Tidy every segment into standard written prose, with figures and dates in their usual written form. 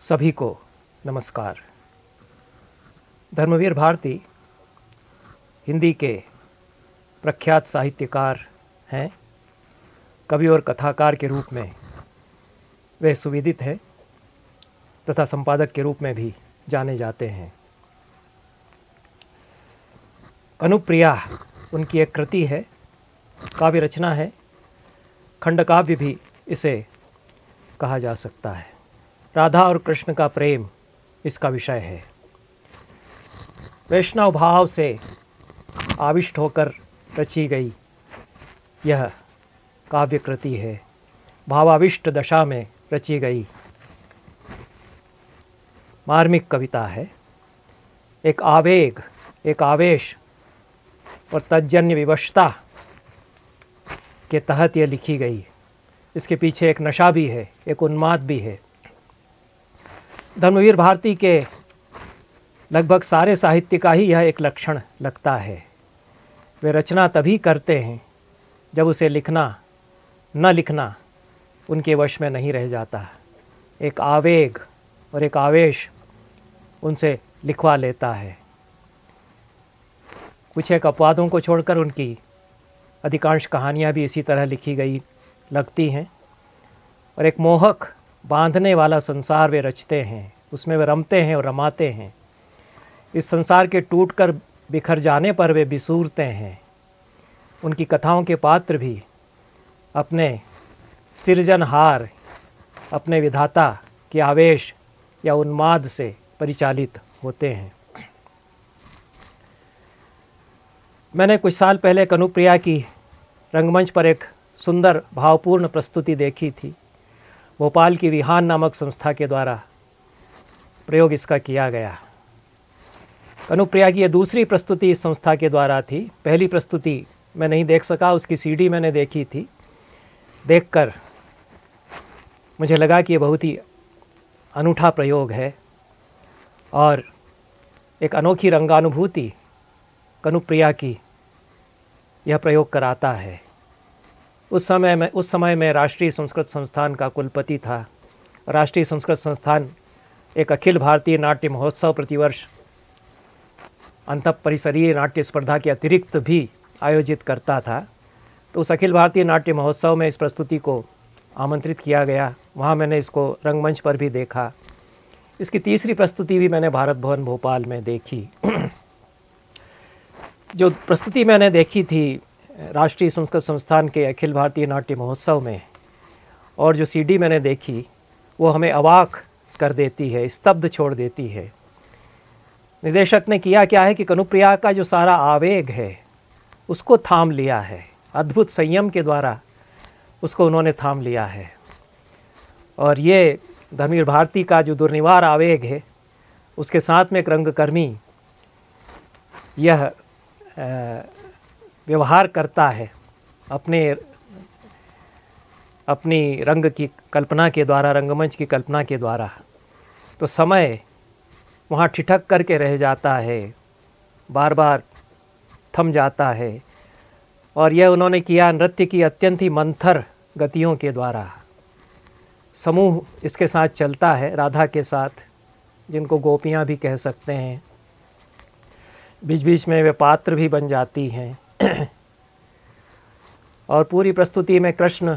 सभी को नमस्कार। धर्मवीर भारती हिंदी के प्रख्यात साहित्यकार हैं। कवि और कथाकार के रूप में वे सुविदित हैं तथा संपादक के रूप में भी जाने जाते हैं। अनुप्रिया उनकी एक कृति है, काव्य रचना है, खंड काव्य भी इसे कहा जा सकता है। राधा और कृष्ण का प्रेम इसका विषय है। वैष्णव भाव से आविष्ट होकर रची गई यह काव्य कृति है। भावाविष्ट दशा में रची गई मार्मिक कविता है। एक आवेग, एक आवेश और तज्जन्य विवशता के तहत यह लिखी गई। इसके पीछे एक नशा भी है, एक उन्माद भी है। धर्मवीर भारती के लगभग सारे साहित्य का ही यह एक लक्षण लगता है। वे रचना तभी करते हैं जब उसे लिखना न लिखना उनके वश में नहीं रह जाता। एक आवेग और एक आवेश उनसे लिखवा लेता है। कुछ एक अपवादों को छोड़कर उनकी अधिकांश कहानियाँ भी इसी तरह लिखी गई लगती हैं। और एक मोहक बांधने वाला संसार वे रचते हैं, उसमें वे रमते हैं और रमाते हैं। इस संसार के टूटकर बिखर जाने पर वे बिसूरते हैं। उनकी कथाओं के पात्र भी अपने सृजनहार, अपने विधाता के आवेश या उन्माद से परिचालित होते हैं। मैंने कुछ साल पहले अनुप्रिया की रंगमंच पर एक सुंदर भावपूर्ण प्रस्तुति देखी थी। भोपाल की विहान नामक संस्था के द्वारा प्रयोग इसका किया गया। अनुप्रिया की यह दूसरी प्रस्तुति इस संस्था के द्वारा थी। पहली प्रस्तुति मैं नहीं देख सका, उसकी सीडी मैंने देखी थी। देखकर मुझे लगा कि यह बहुत ही अनूठा प्रयोग है और एक अनोखी रंगानुभूति अनुप्रिया की यह प्रयोग कराता है। उस समय मैं राष्ट्रीय संस्कृत संस्थान का कुलपति था। राष्ट्रीय संस्कृत संस्थान एक अखिल भारतीय नाट्य महोत्सव प्रतिवर्ष अंतःपरिसरीय नाट्य स्पर्धा के अतिरिक्त भी आयोजित करता था। तो उस अखिल भारतीय नाट्य महोत्सव में इस प्रस्तुति को आमंत्रित किया गया। वहाँ मैंने इसको रंगमंच पर भी देखा। इसकी तीसरी प्रस्तुति भी मैंने भारत भवन भोपाल में देखी। जो प्रस्तुति मैंने देखी थी राष्ट्रीय संस्कृत संस्थान के अखिल भारतीय नाट्य महोत्सव में, और जो सीडी मैंने देखी, वो हमें अवाक कर देती है, स्तब्ध छोड़ देती है। निर्देशक ने किया क्या है कि अनुप्रिया का जो सारा आवेग है उसको थाम लिया है। अद्भुत संयम के द्वारा उसको उन्होंने थाम लिया है। और ये धर्मवीर भारती का जो दुर्निवार आवेग है उसके साथ में एक रंगकर्मी यह व्यवहार करता है अपनी रंग की कल्पना के द्वारा, रंगमंच की कल्पना के द्वारा। तो समय वहाँ ठिठक करके रह जाता है, बार बार थम जाता है। और यह उन्होंने किया नृत्य की अत्यंत ही मंथर गतियों के द्वारा। समूह इसके साथ चलता है, राधा के साथ, जिनको गोपियाँ भी कह सकते हैं। बीच बीच में वे पात्र भी बन जाती हैं। और पूरी प्रस्तुति में कृष्ण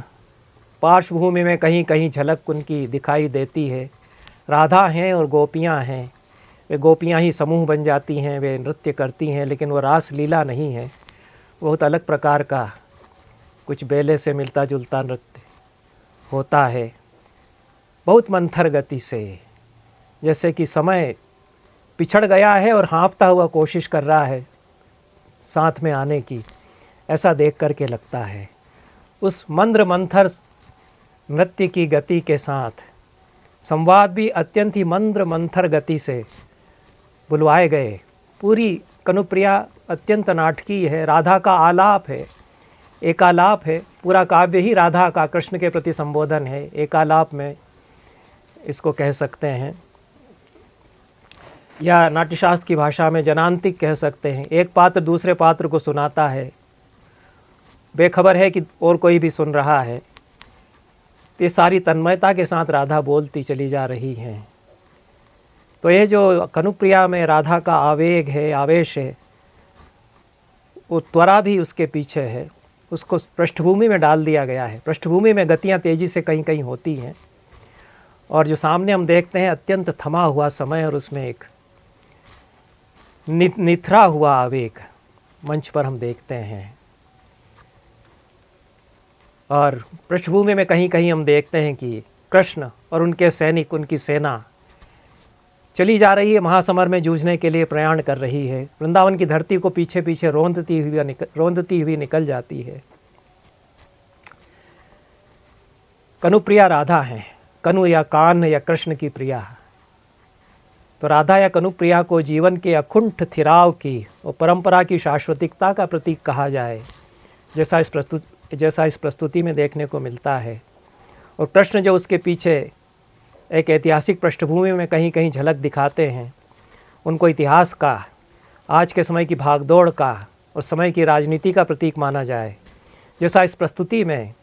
पार्श्वभूमि में कहीं कहीं झलक उनकी दिखाई देती है। राधा हैं और गोपियाँ हैं। वे गोपियाँ ही समूह बन जाती हैं, वे नृत्य करती हैं, लेकिन वो रास लीला नहीं है। बहुत अलग प्रकार का कुछ बेले से मिलता जुलता नृत्य होता है, बहुत मंथर गति से, जैसे कि समय पिछड़ गया है और हाँफता हुआ कोशिश कर रहा है साथ में आने की, ऐसा देख करके लगता है। उस मंद्र मंथर नृत्य की गति के साथ संवाद भी अत्यंत ही मंद्र मंथर गति से बुलवाए गए। पूरी अनुप्रिया अत्यंत नाटकीय है। राधा का आलाप है, एकालाप है। पूरा काव्य ही राधा का कृष्ण के प्रति संबोधन है। एकालाप में इसको कह सकते हैं, या नाट्यशास्त्र की भाषा में जनांतिक कह सकते हैं। एक पात्र दूसरे पात्र को सुनाता है, बेखबर है कि और कोई भी सुन रहा है। ये सारी तन्मयता के साथ राधा बोलती चली जा रही हैं। तो ये जो कनुप्रिया में राधा का आवेग है, आवेश है, वो त्वरा भी उसके पीछे है। उसको पृष्ठभूमि में डाल दिया गया है। पृष्ठभूमि में गतियाँ तेज़ी से कहीं कहीं होती हैं, और जो सामने हम देखते हैं अत्यंत थमा हुआ समय, और उसमें एक निथरा हुआ आवेग मंच पर हम देखते हैं। और पृष्ठभूमि में कहीं कहीं हम देखते हैं कि कृष्ण और उनके सैनिक, उनकी सेना चली जा रही है, महासमर में जूझने के लिए प्रयाण कर रही है। वृंदावन की धरती को पीछे पीछे रोंदती हुई निकल जाती है। कनुप्रिया राधा हैं। कनु या कान या कृष्ण की प्रिया। तो राधा या कनुप्रिया को जीवन के अकुंठ थिराव की और परंपरा की शाश्वतिकता का प्रतीक कहा जाए, जैसा इस प्रस्तुति में देखने को मिलता है। और कृष्ण जो उसके पीछे एक ऐतिहासिक पृष्ठभूमि में कहीं कहीं झलक दिखाते हैं, उनको इतिहास का, आज के समय की भागदौड़ का और समय की राजनीति का प्रतीक माना जाए, जैसा इस प्रस्तुति में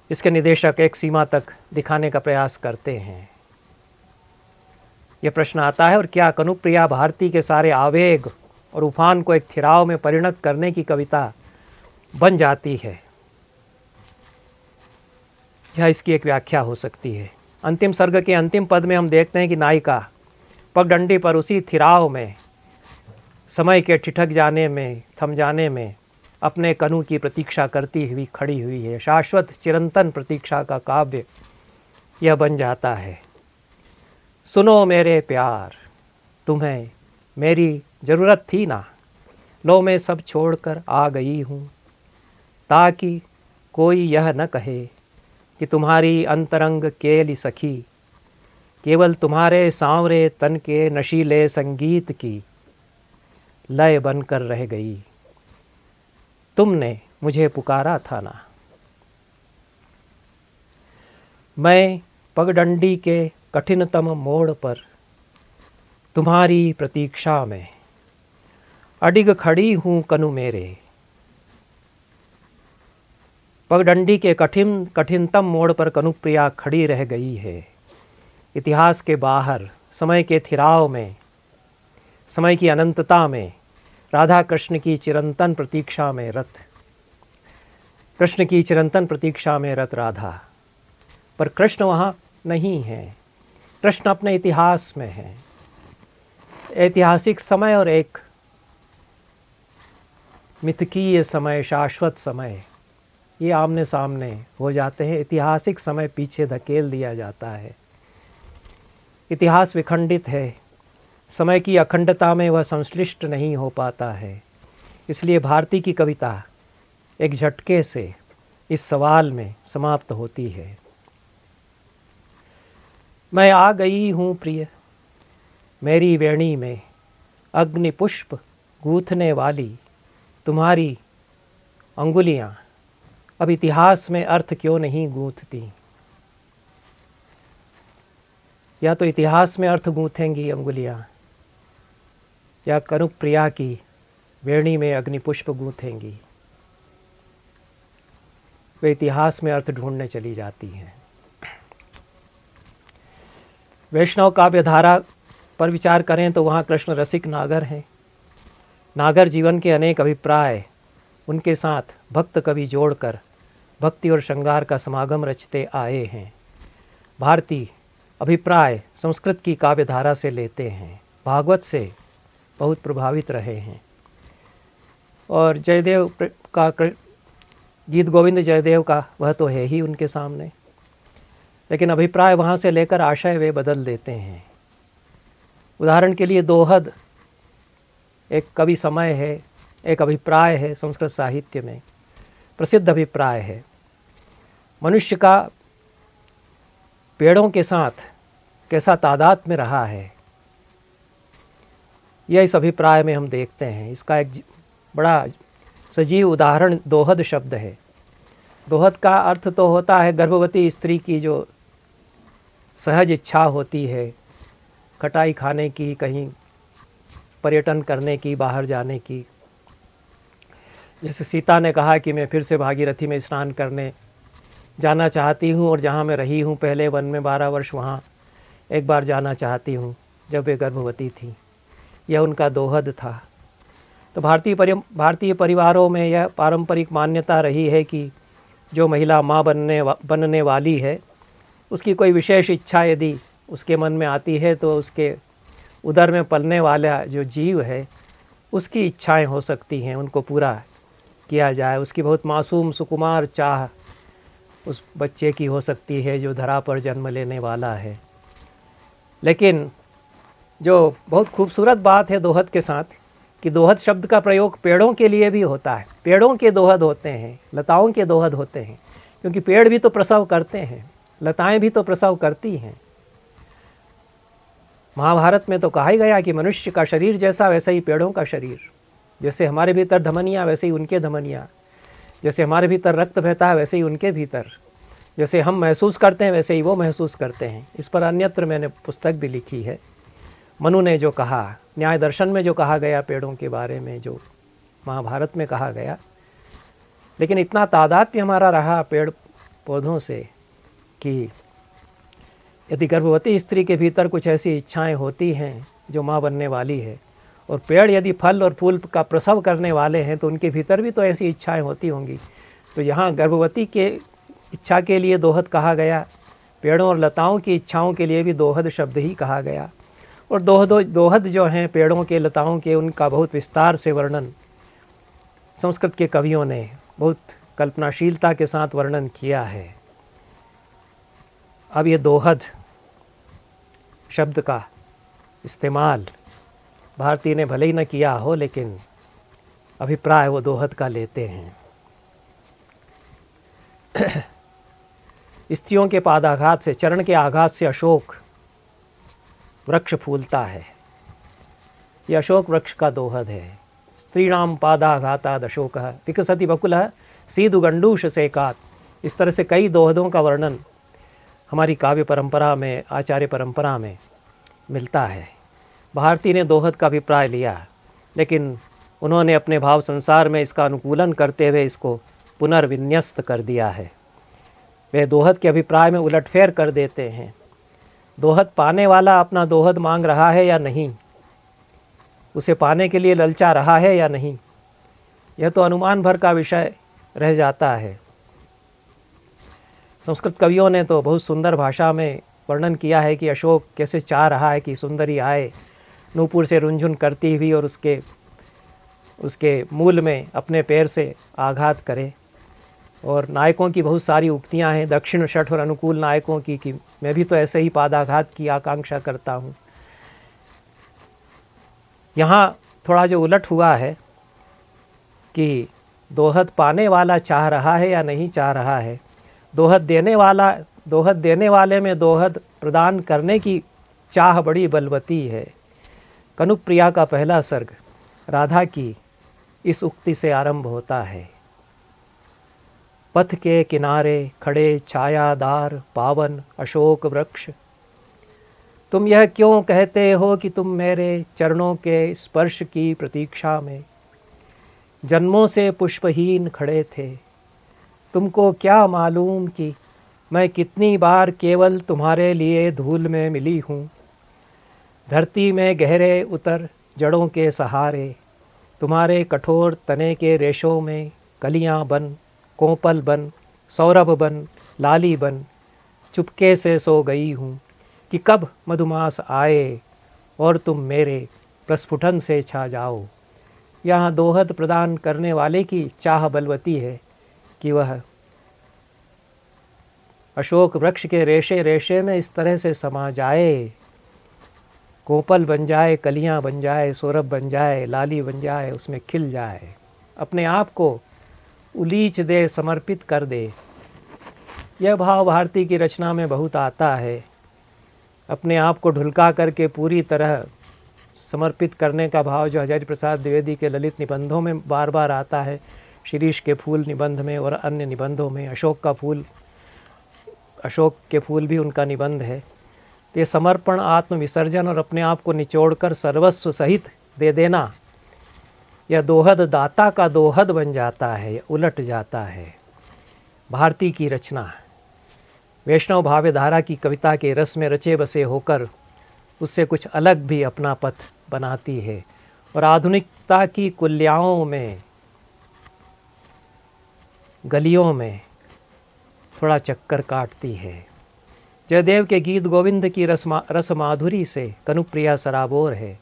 इसके निदेशक एक सीमा तक दिखाने का प्रयास करते हैं। यह प्रश्न आता है, और क्या कनुप्रिया भारती के सारे आवेग और उफान को एक थिराव में परिणत करने की कविता बन जाती है? यह इसकी एक व्याख्या हो सकती है। अंतिम सर्ग के अंतिम पद में हम देखते हैं कि नायिका पगडंडी पर उसी थिराव में, समय के ठिठक जाने में, थम जाने में अपने कनु की प्रतीक्षा करती हुई खड़ी हुई है। शाश्वत चिरंतन प्रतीक्षा का काव्य यह बन जाता है। सुनो मेरे प्यार, तुम्हें मेरी ज़रूरत थी ना, लो मैं सब छोड़कर आ गई हूँ, ताकि कोई यह न कहे कि तुम्हारी अंतरंग केली सखी केवल तुम्हारे सांवरे तन के नशीले संगीत की लय बनकर रह गई। तुमने मुझे पुकारा था ना। मैं पगडंडी के कठिनतम मोड़ पर तुम्हारी प्रतीक्षा में अडिग खड़ी हूँ कनु मेरे। पगडंडी के कठिनतम मोड़ पर कनुप्रिया खड़ी रह गई है। इतिहास के बाहर, समय के थिराव में, समय की अनंतता में राधा कृष्ण की चिरंतन प्रतीक्षा में रत, कृष्ण की चिरंतन प्रतीक्षा में रत राधा। पर कृष्ण वहाँ नहीं है। कृष्ण अपने इतिहास में है। ऐतिहासिक समय और एक मिथकीय समय, शाश्वत समय, ये आमने सामने हो जाते हैं। ऐतिहासिक समय पीछे धकेल दिया जाता है। इतिहास विखंडित है। समय की अखंडता में वह संश्लिष्ट नहीं हो पाता है। इसलिए भारती की कविता एक झटके से इस सवाल में समाप्त होती है। मैं आ गई हूँ प्रिय, मेरी वेणी में अग्नि पुष्प गूंथने वाली तुम्हारी अंगुलियाँ अब इतिहास में अर्थ क्यों नहीं गूंथती। या तो इतिहास में अर्थ गूंथेंगी अंगुलियाँ, या कनुप्रिया की वेणी में अग्निपुष्प गूंथेंगी। वे इतिहास में अर्थ ढूंढने चली जाती हैं। वैष्णव काव्य धारा पर विचार करें तो वहाँ कृष्ण रसिक नागर हैं। नागर जीवन के अनेक अभिप्राय उनके साथ भक्त कवि जोड़कर भक्ति और श्रृंगार का समागम रचते आए हैं। भारती अभिप्राय संस्कृत की काव्य धारा से लेते हैं, भागवत से बहुत प्रभावित रहे हैं। और जयदेव का गीत गोविंद जयदेव का वह तो है ही उनके सामने, लेकिन अभिप्राय वहाँ से लेकर आशय वे बदल देते हैं। उदाहरण के लिए दोहद एक कवि समय है, एक अभिप्राय है संस्कृत साहित्य में, प्रसिद्ध अभिप्राय है। मनुष्य का पेड़ों के साथ कैसा तादाद में रहा है, यह इस अभिप्राय में हम देखते हैं। इसका एक बड़ा सजीव उदाहरण दोहद शब्द है। दोहद का अर्थ तो होता है गर्भवती स्त्री की जो सहज इच्छा होती है खटाई खाने की, कहीं पर्यटन करने की, बाहर जाने की। जैसे सीता ने कहा कि मैं फिर से भागीरथी में स्नान करने जाना चाहती हूँ, और जहाँ मैं रही हूँ पहले वन में 12 वर्ष, वहाँ एक बार जाना चाहती हूँ। जब वे गर्भवती थीं। यह उनका दोहद था। तो भारतीय परिवारों में यह पारंपरिक मान्यता रही है कि जो महिला माँ बनने वाली है, उसकी कोई विशेष इच्छा यदि उसके मन में आती है तो उसके उदर में पलने वाला जो जीव है उसकी इच्छाएं हो सकती हैं, उनको पूरा किया जाए। उसकी बहुत मासूम सुकुमार चाह उस बच्चे की हो सकती है जो धरा पर जन्म लेने वाला है। लेकिन जो बहुत खूबसूरत बात है दोहद के साथ कि दोहद शब्द का प्रयोग पेड़ों के लिए भी होता है। पेड़ों के दोहद होते हैं, लताओं के दोहद होते हैं, क्योंकि पेड़ भी तो प्रसव करते हैं, लताएं भी तो प्रसव करती हैं। महाभारत में तो कहा ही गया कि मनुष्य का शरीर जैसा वैसे ही पेड़ों का शरीर, जैसे हमारे भीतर धमनियाँ वैसे ही उनके धमनियाँ, जैसे हमारे भीतर रक्त बहता है वैसे ही उनके भीतर, जैसे हम महसूस करते हैं वैसे ही वो महसूस करते हैं। इस पर अन्यत्र मैंने पुस्तक भी लिखी है। मनु ने जो कहा, न्याय दर्शन में जो कहा गया पेड़ों के बारे में, जो महाभारत में कहा गया, लेकिन इतना तादात्म्य हमारा रहा पेड़ पौधों से कि यदि गर्भवती स्त्री के भीतर कुछ ऐसी इच्छाएं होती हैं जो माँ बनने वाली है, और पेड़ यदि फल और फूल का प्रसव करने वाले हैं तो उनके भीतर भी तो ऐसी इच्छाएं होती होंगी। तो यहाँ गर्भवती के इच्छा के लिए दोहद कहा गया, पेड़ों और लताओं की इच्छाओं के लिए भी दोहद शब्द ही कहा गया। और दोहद जो हैं पेड़ों के लताओं के, उनका बहुत विस्तार से वर्णन संस्कृत के कवियों ने बहुत कल्पनाशीलता के साथ वर्णन किया है। अब ये दोहद शब्द का इस्तेमाल भारती ने भले ही न किया हो, लेकिन अभिप्राय वो दोहद का लेते हैं। स्त्रियों के पादाघात से, चरण के आघात से अशोक वृक्ष फूलता है। यह अशोक वृक्ष का दोहद है। स्त्रीणाम पादाघाताद अशोकः विकसति बकुलः सीदुगंडूष सेकात्। इस तरह से कई दोहदों का वर्णन हमारी काव्य परंपरा में, आचार्य परंपरा में मिलता है। भारती ने दोहद का अभिप्राय लिया, लेकिन उन्होंने अपने भाव संसार में इसका अनुकूलन करते हुए इसको पुनर्विन्यस्त कर दिया है। वे दोहद के अभिप्राय में उलटफेर कर देते हैं। दोहद पाने वाला अपना दोहद मांग रहा है या नहीं, उसे पाने के लिए ललचा रहा है या नहीं, यह तो अनुमान भर का विषय रह जाता है। संस्कृत कवियों ने तो बहुत सुंदर भाषा में वर्णन किया है कि अशोक कैसे चाह रहा है कि सुंदरी आए नूपुर से रुंझुन करती हुई और उसके मूल में अपने पैर से आघात करे। और नायकों की बहुत सारी उक्तियां हैं, दक्षिण शठ और अनुकूल नायकों की, कि मैं भी तो ऐसे ही पादाघात की आकांक्षा करता हूँ। यहाँ थोड़ा जो उलट हुआ है कि दोहद पाने वाला चाह रहा है या नहीं चाह रहा है। दोहद देने वाले में दोहद प्रदान करने की चाह बड़ी बलवती है। कनुप्रिया का पहला सर्ग राधा की इस उक्ति से आरंभ होता है। पथ के किनारे खड़े छायादार पावन अशोक वृक्ष, तुम यह क्यों कहते हो कि तुम मेरे चरणों के स्पर्श की प्रतीक्षा में जन्मों से पुष्पहीन खड़े थे। तुमको क्या मालूम कि मैं कितनी बार केवल तुम्हारे लिए धूल में मिली हूँ। धरती में गहरे उतर जड़ों के सहारे, तुम्हारे कठोर तने के रेशों में कलियाँ बन, कोपल बन, सौरभ बन, लाली बन चुपके से सो गई हूँ कि कब मधुमास आए और तुम मेरे प्रस्फुटन से छा जाओ। यहाँ दोहद प्रदान करने वाले की चाह बलवती है कि वह अशोक वृक्ष के रेशे रेशे में इस तरह से समा जाए, कोपल बन जाए, कलियां बन जाए, सौरभ बन जाए, लाली बन जाए, उसमें खिल जाए, अपने आप को उलीच दे, समर्पित कर दे। यह भाव भारती की रचना में बहुत आता है। अपने आप को ढुलका करके पूरी तरह समर्पित करने का भाव जो हजारी प्रसाद द्विवेदी के ललित निबंधों में बार बार आता है, शिरीष के फूल निबंध में और अन्य निबंधों में, अशोक के फूल भी उनका निबंध है। तो ये समर्पण, आत्म विसर्जन और अपने आप को निचोड़कर सर्वस्व सहित दे देना, यह दोहद दाता का दोहद बन जाता है, उलट जाता है। भारती की रचना वैष्णव भाव्यधारा की कविता के रस में रचे बसे होकर उससे कुछ अलग भी अपना पथ बनाती है और आधुनिकता की कुल्याओं में, गलियों में थोड़ा चक्कर काटती है। जयदेव के गीत गोविंद की रस माधुरी से कनुप्रिया सराबोर है,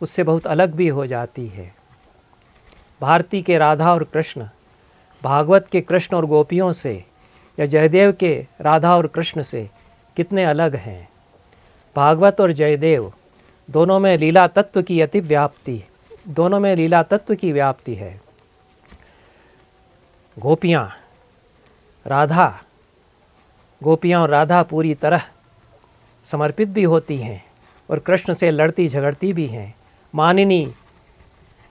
उससे बहुत अलग भी हो जाती है। भारती के राधा और कृष्ण, भागवत के कृष्ण और गोपियों से या जयदेव के राधा और कृष्ण से कितने अलग हैं। भागवत और जयदेव दोनों में लीला तत्व की अतिव्याप्ति, दोनों में लीला तत्व की व्याप्ति है। गोपियाँ और राधा पूरी तरह समर्पित भी होती हैं और कृष्ण से लड़ती झगड़ती भी हैं, मानिनी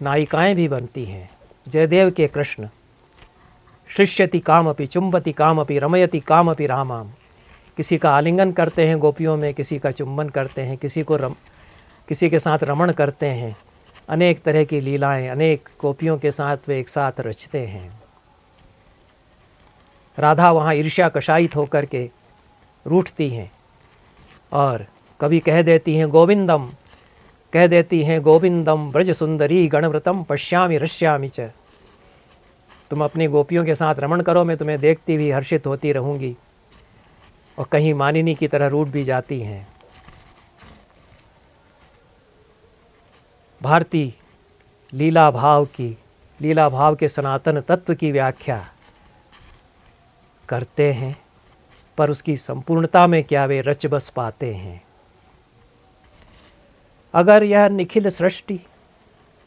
नायिकाएं भी बनती हैं। जयदेव के कृष्ण शिष्यति कामपि चुंबति कामपि रमयति कामपि रामाम, किसी का आलिंगन करते हैं गोपियों में, किसी का चुंबन करते हैं, किसी के साथ रमण करते हैं। अनेक तरह की लीलाएं अनेक गोपियों के साथ वे एक साथ रचते हैं। राधा वहाँ ईर्ष्या कषायित होकर के रूठती हैं और कभी कह देती हैं गोविंदम ब्रज सुंदरी गणव्रतम पश्यामि रश्यामि च। तुम अपनी गोपियों के साथ रमण करो, मैं तुम्हें देखती हुई हर्षित होती रहूँगी। और कहीं मानिनी की तरह रूठ भी जाती हैं। भारती लीला भाव के सनातन तत्व की व्याख्या करते हैं, पर उसकी संपूर्णता में क्या वे रच बस पाते हैं। अगर यह निखिल सृष्टि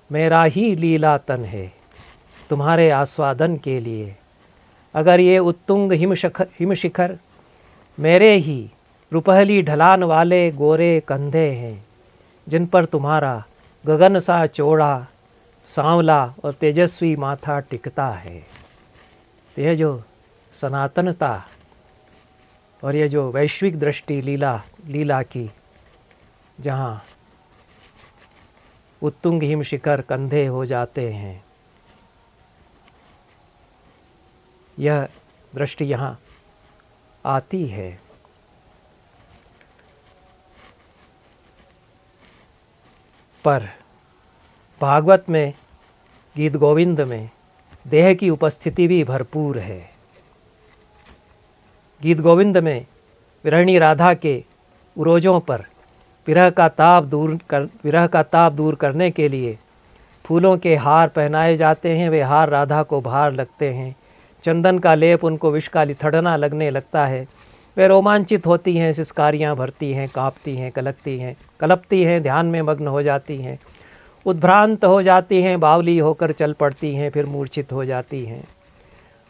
मेरा ही लीला तन है तुम्हारे आस्वादन के लिए, अगर ये उत्तुंग हिमशिखर मेरे ही रुपहली ढलान वाले गोरे कंधे हैं, जिन पर तुम्हारा गगन सा चौड़ा सांवला और तेजस्वी माथा टिकता है। तो यह जो सनातनता और ये जो वैश्विक दृष्टि लीला की, जहाँ उत्तुंग हिमशिखर कंधे हो जाते हैं, यह दृष्टि यहाँ आती है। पर भागवत में, गीत गोविंद में देह की उपस्थिति भी भरपूर है। गीत गोविंद में विरहिणी राधा के उरोजों पर विरह का ताप दूर करने के लिए फूलों के हार पहनाए जाते हैं। वे हार राधा को भार लगते हैं। चंदन का लेप उनको विष का लिथड़ना लगने लगता है। वे रोमांचित होती हैं, सिसकारियाँ भरती हैं, काँपती हैं, कलपती हैं, ध्यान में मग्न हो जाती हैं, उद्भ्रांत हो जाती हैं, बावली होकर चल पड़ती हैं, फिर मूर्छित हो जाती हैं।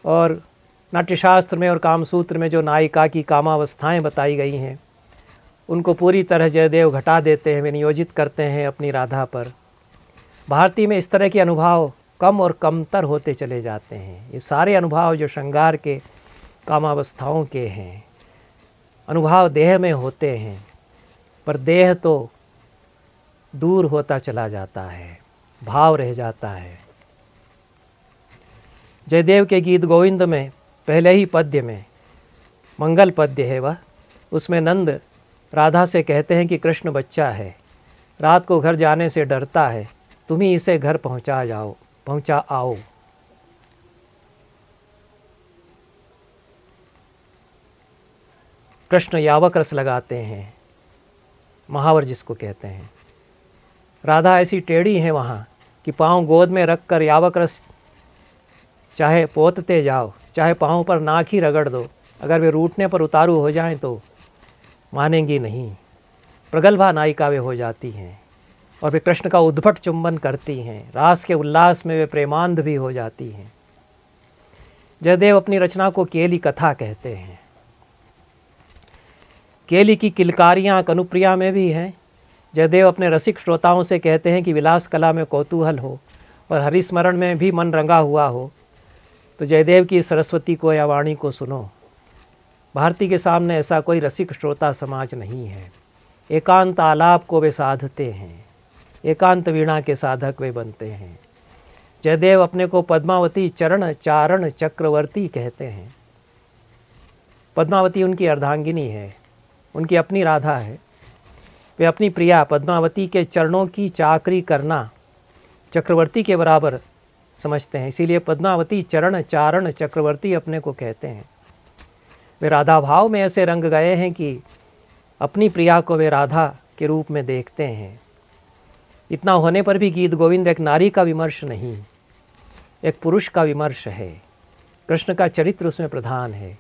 और नाट्यशास्त्र में और कामसूत्र में जो नायिका की कामावस्थाएं बताई गई हैं, उनको पूरी तरह जयदेव घटा देते हैं, वे नियोजित करते हैं अपनी राधा पर। भारती में इस तरह के अनुभव कम और कमतर होते चले जाते हैं। ये सारे अनुभव जो श्रृंगार के कामावस्थाओं के हैं, अनुभव देह में होते हैं, पर देह तो दूर होता चला जाता है, भाव रह जाता है। जयदेव के गीत गोविंद में पहले ही पद्य में, मंगल पद्य है वह, उसमें नंद राधा से कहते हैं कि कृष्ण बच्चा है, रात को घर जाने से डरता है, तुम ही इसे घर पहुंचा आओ। कृष्ण यावक रस लगाते हैं, महावर जिसको कहते हैं। राधा ऐसी टेढ़ी है वहाँ कि पाँव गोद में रख कर यावक रस चाहे पोतते जाओ, चाहे पाँव पर नाक ही रगड़ दो, अगर वे रूठने पर उतारू हो जाएं तो मानेंगी नहीं। प्रगल्भा नायिका वे हो जाती हैं और वे कृष्ण का उद्भट चुंबन करती हैं। रास के उल्लास में वे प्रेमांध भी हो जाती हैं। जयदेव अपनी रचना को केली कथा कहते हैं। केली की किलकारियाँ कनुप्रिया में भी हैं। जयदेव अपने रसिक श्रोताओं से कहते हैं कि विलास कला में कौतूहल हो और हरिस्मरण में भी मन रंगा हुआ हो तो जयदेव की सरस्वती को या वाणी को सुनो। भारती के सामने ऐसा कोई रसिक श्रोता समाज नहीं है। एकांत आलाप को वे साधते हैं, एकांत वीणा के साधक वे बनते हैं। जयदेव अपने को पद्मावती चरण चारण चक्रवर्ती कहते हैं। पद्मावती उनकी अर्धांगिनी है, उनकी अपनी राधा है। वे अपनी प्रिया पद्मावती के चरणों की चाकरी करना चक्रवर्ती के बराबर समझते हैं, इसीलिए पद्मावती चरण चारण चक्रवर्ती अपने को कहते हैं। वे राधा भाव में ऐसे रंग गए हैं कि अपनी प्रिया को वे राधा के रूप में देखते हैं। इतना होने पर भी गीत गोविंद एक नारी का विमर्श नहीं, एक पुरुष का विमर्श है। कृष्ण का चरित्र उसमें प्रधान है।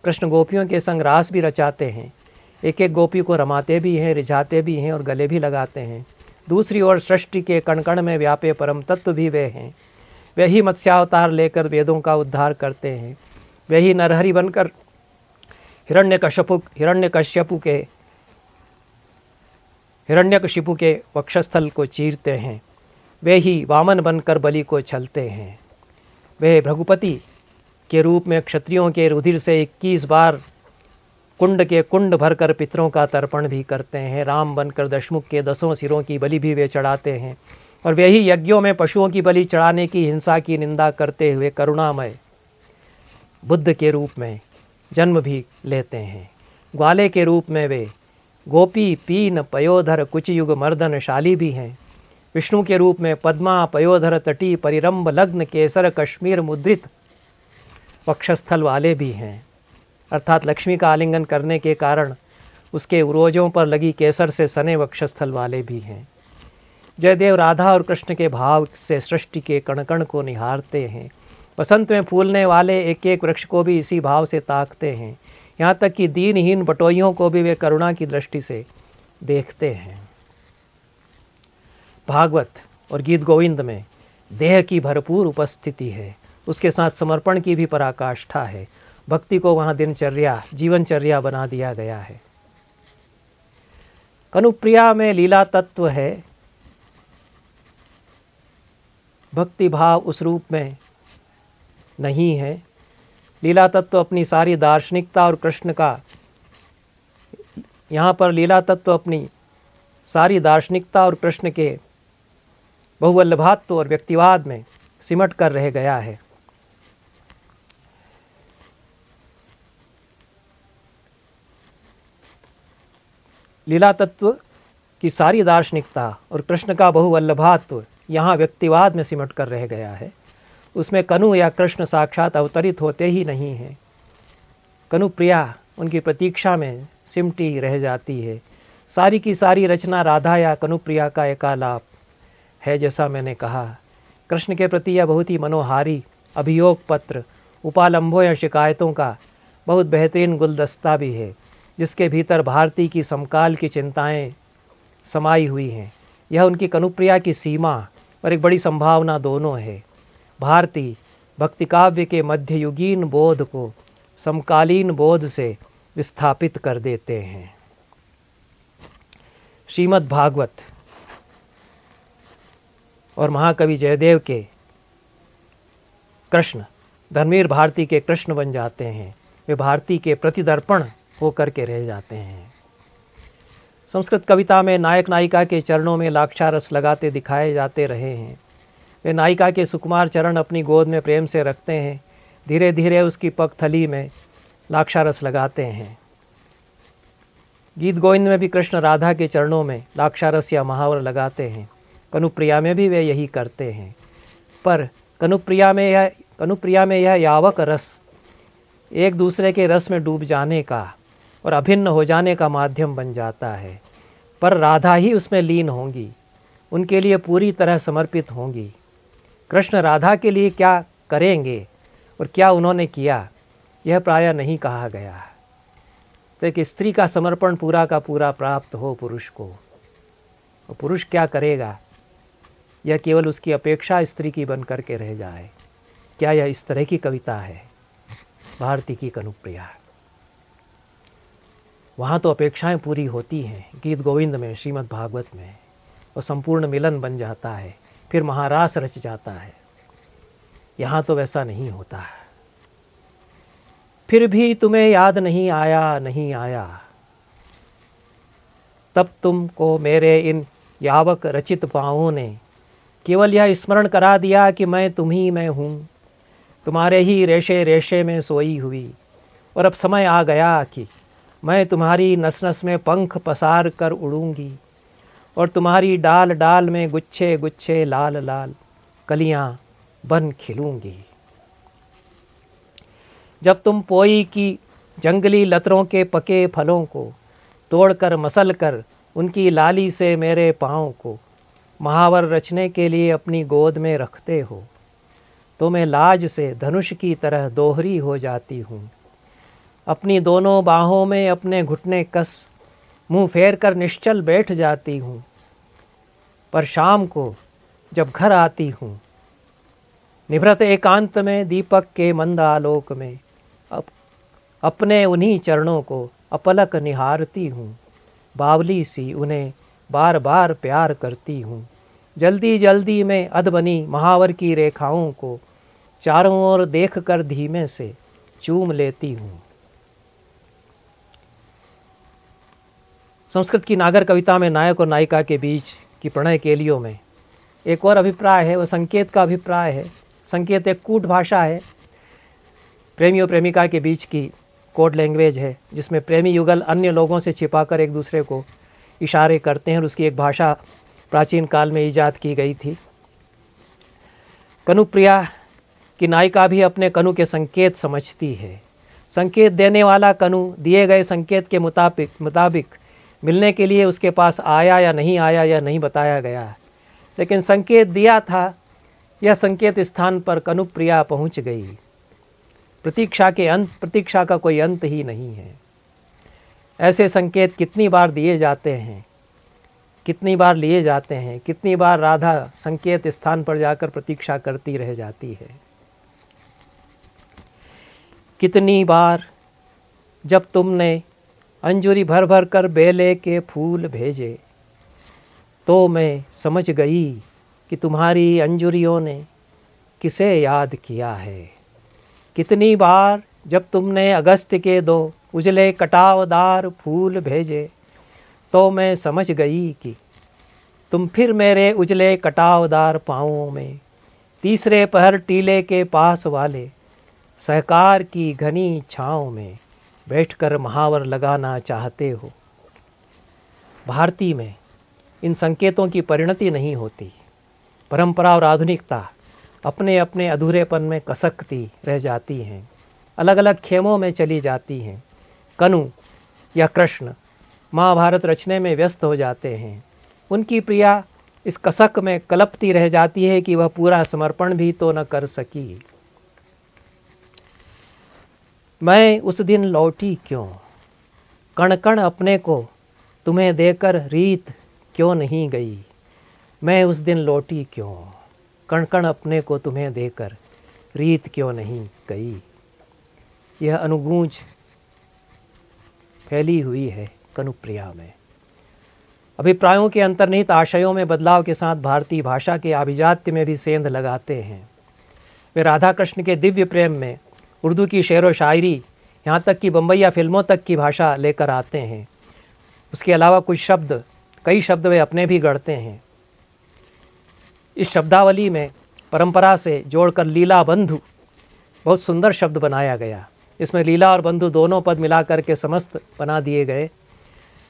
कृष्ण गोपियों के संग रास भी रचाते हैं, एक एक गोपी को रमाते भी हैं, रिझाते भी हैं और गले भी लगाते हैं। दूसरी ओर सृष्टि के कण कण में व्यापे परम तत्व भी वे हैं। वे ही मत्स्यावतार लेकर वेदों का उद्धार करते हैं। वे ही नरहरि बनकर हिरण्यकशिपु के वक्षस्थल को चीरते हैं। वे ही वामन बनकर बलि को छलते हैं। वे भृगुपति के रूप में क्षत्रियों के रुधिर से 21 बार कुंड के कुंड भरकर पितरों का तर्पण भी करते हैं। राम बनकर दशमुख के 10 सिरों की बलि भी वे चढ़ाते हैं। और वे ही यज्ञों में पशुओं की बलि चढ़ाने की हिंसा की निंदा करते हुए करुणामय बुद्ध के रूप में जन्म भी लेते हैं। ग्वाले के रूप में वे गोपी पीन पयोधर कुछ युग मर्दनशाली भी हैं। विष्णु के रूप में पद्मा पयोधर तटी परिरंभ लग्न केसर कश्मीर मुद्रित वक्षस्थल वाले भी हैं, अर्थात लक्ष्मी का आलिंगन करने के कारण उसके उरोजों पर लगी केसर से सने वक्षस्थल वाले भी हैं। जयदेव राधा और कृष्ण के भाव से सृष्टि के कण कण को निहारते हैं। वसंत में फूलने वाले एक एक वृक्ष को भी इसी भाव से ताकते हैं। यहाँ तक कि दीनहीन बटोइयों को भी वे करुणा की दृष्टि से देखते हैं। भागवत और गीत गोविंद में देह की भरपूर उपस्थिति है, उसके साथ समर्पण की भी पराकाष्ठा है। भक्ति को वहाँ दिनचर्या जीवनचर्या बना दिया गया है। कनुप्रिया में लीला तत्व है, भक्ति भाव उस रूप में नहीं है। लीला तत्व अपनी सारी दार्शनिकता और कृष्ण का यहाँ पर लीला तत्व अपनी सारी दार्शनिकता और कृष्ण के बहुवल्लभात्व और व्यक्तिवाद में सिमट कर रह गया है। लीला तत्व की सारी दार्शनिकता और कृष्ण का बहुवल्लभात्व यहाँ व्यक्तिवाद में सिमट कर रह गया है। उसमें कनु या कृष्ण साक्षात अवतरित होते ही नहीं हैं। कनु प्रिया उनकी प्रतीक्षा में सिमटी रह जाती है। सारी की सारी रचना राधा या कनु प्रिया का एकालाप है। जैसा मैंने कहा, कृष्ण के प्रति यह बहुत ही मनोहारी अभियोग पत्र, उपालंभों या शिकायतों का बहुत बेहतरीन गुलदस्ता भी है, जिसके भीतर भारती की समकाल की चिंताएं समाई हुई हैं। यह उनकी कनुप्रिया की सीमा और एक बड़ी संभावना दोनों है। भारती भक्ति काव्य के मध्ययुगीन बोध को समकालीन बोध से विस्थापित कर देते हैं। श्रीमद् भागवत और महाकवि जयदेव के कृष्ण धर्मवीर भारती के कृष्ण बन जाते हैं। वे भारती के प्रतिदर्पण होकर के रह जाते हैं। संस्कृत कविता में नायक नायिका के चरणों में लाक्षारस लगाते दिखाए जाते रहे हैं। वे नायिका के सुकुमार चरण अपनी गोद में प्रेम से रखते हैं, धीरे धीरे उसकी पगथली में लाक्षारस लगाते हैं। गीत गोविंद में भी कृष्ण राधा के चरणों में लाक्षारस या महावर लगाते हैं। कनुप्रिया में भी वे यही करते हैं। पर कनुप्रिया में यह यावक रस एक दूसरे के रस में डूब जाने का और अभिन्न हो जाने का माध्यम बन जाता है। पर राधा ही उसमें लीन होंगी, उनके लिए पूरी तरह समर्पित होंगी। कृष्ण राधा के लिए क्या करेंगे और क्या उन्होंने किया, यह प्रायः नहीं कहा गया। तो एक स्त्री का समर्पण पूरा का पूरा प्राप्त हो पुरुष को, और पुरुष क्या करेगा, यह केवल उसकी अपेक्षा स्त्री की बन करके रह जाए। क्या यह इस तरह की कविता है भारती की कनुप्रिया? वहाँ तो अपेक्षाएं पूरी होती हैं गीत गोविंद में, श्रीमद् भागवत में, और संपूर्ण मिलन बन जाता है, फिर महारास रच जाता है। यहाँ तो वैसा नहीं होता। फिर भी तुम्हें याद नहीं आया, तब तुमको मेरे इन यावक रचित पाँवों ने केवल यह स्मरण करा दिया कि मैं तुम ही मैं हूँ, तुम्हारे ही रेशे रेशे में सोई हुई। और अब समय आ गया कि मैं तुम्हारी नस नस में पंख पसार कर उड़ूंगी और तुम्हारी डाल डाल में गुच्छे गुच्छे लाल लाल कलियां बन खिलूंगी। जब तुम पोई की जंगली लतरों के पके फलों को तोड़कर मसल कर उनकी लाली से मेरे पाँव को महावर रचने के लिए अपनी गोद में रखते हो, तो मैं लाज से धनुष की तरह दोहरी हो जाती हूँ। अपनी दोनों बाहों में अपने घुटने कस मुंह फेर कर निश्चल बैठ जाती हूँ। पर शाम को जब घर आती हूँ, निभृत एकांत में दीपक के मंद आलोक में अपने उन्हीं चरणों को अपलक निहारती हूँ। बावली सी उन्हें बार बार प्यार करती हूँ। जल्दी जल्दी में अधबनी महावर की रेखाओं को चारों ओर देख कर धीमे से चूम लेती हूँ। संस्कृत की नागर कविता में नायक और नायिका के बीच की प्रणय केलियों में एक और अभिप्राय है, वो संकेत का अभिप्राय है। संकेत एक कूट भाषा है, प्रेमी और प्रेमिका के बीच की कोड लैंग्वेज है, जिसमें प्रेमी युगल अन्य लोगों से छिपाकर एक दूसरे को इशारे करते हैं और उसकी एक भाषा प्राचीन काल में ईजाद की गई थी। कनुप्रिया की नायिका भी अपने कनु के संकेत समझती है। संकेत देने वाला कनु दिए गए संकेत के मुताबिक मिलने के लिए उसके पास आया या नहीं बताया गया, लेकिन संकेत दिया था, यह संकेत स्थान पर कनुप्रिया पहुंच गई। प्रतीक्षा का कोई अंत ही नहीं है। ऐसे संकेत कितनी बार दिए जाते हैं, कितनी बार लिए जाते हैं, कितनी बार राधा संकेत स्थान पर जाकर प्रतीक्षा करती रह जाती है। कितनी बार जब तुमने अंजुरी भर भर कर बेले के फूल भेजे, तो मैं समझ गई कि तुम्हारी अंजुरियों ने किसे याद किया है। कितनी बार जब तुमने अगस्त के 2 उजले कटावदार फूल भेजे, तो मैं समझ गई कि तुम फिर मेरे उजले कटावदार पाँवों में तीसरे पहर टीले के पास वाले सहकार की घनी छाँव में बैठकर महावर लगाना चाहते हो। भारती में इन संकेतों की परिणति नहीं होती। परंपरा और आधुनिकता अपने अपने अधूरेपन में कसकती रह जाती हैं, अलग अलग खेमों में चली जाती हैं। कनु या कृष्ण महाभारत रचने में व्यस्त हो जाते हैं। उनकी प्रिया इस कसक में कलपती रह जाती है कि वह पूरा समर्पण भी तो न कर सकी। मैं उस दिन लौटी क्यों, कण कण अपने को तुम्हें देकर रीत क्यों नहीं गई। मैं उस दिन लौटी क्यों, कण कण अपने को तुम्हें देकर रीत क्यों नहीं गई। यह अनुगूंज फैली हुई है कनुप्रिया में। अभिप्रायों के अंतर्निहित आशयों में बदलाव के साथ भारतीय भाषा के आभिजात्य में भी सेंध लगाते हैं। वे राधा कृष्ण के दिव्य प्रेम में उर्दू की शेर व शायरी, यहाँ तक कि बम्बैया फिल्मों तक की भाषा लेकर आते हैं। उसके अलावा कई शब्द वे अपने भी गढ़ते हैं। इस शब्दावली में परंपरा से जोड़कर लीला बंधु बहुत सुंदर शब्द बनाया गया। इसमें लीला और बंधु दोनों पद मिलाकर के समस्त बना दिए गए।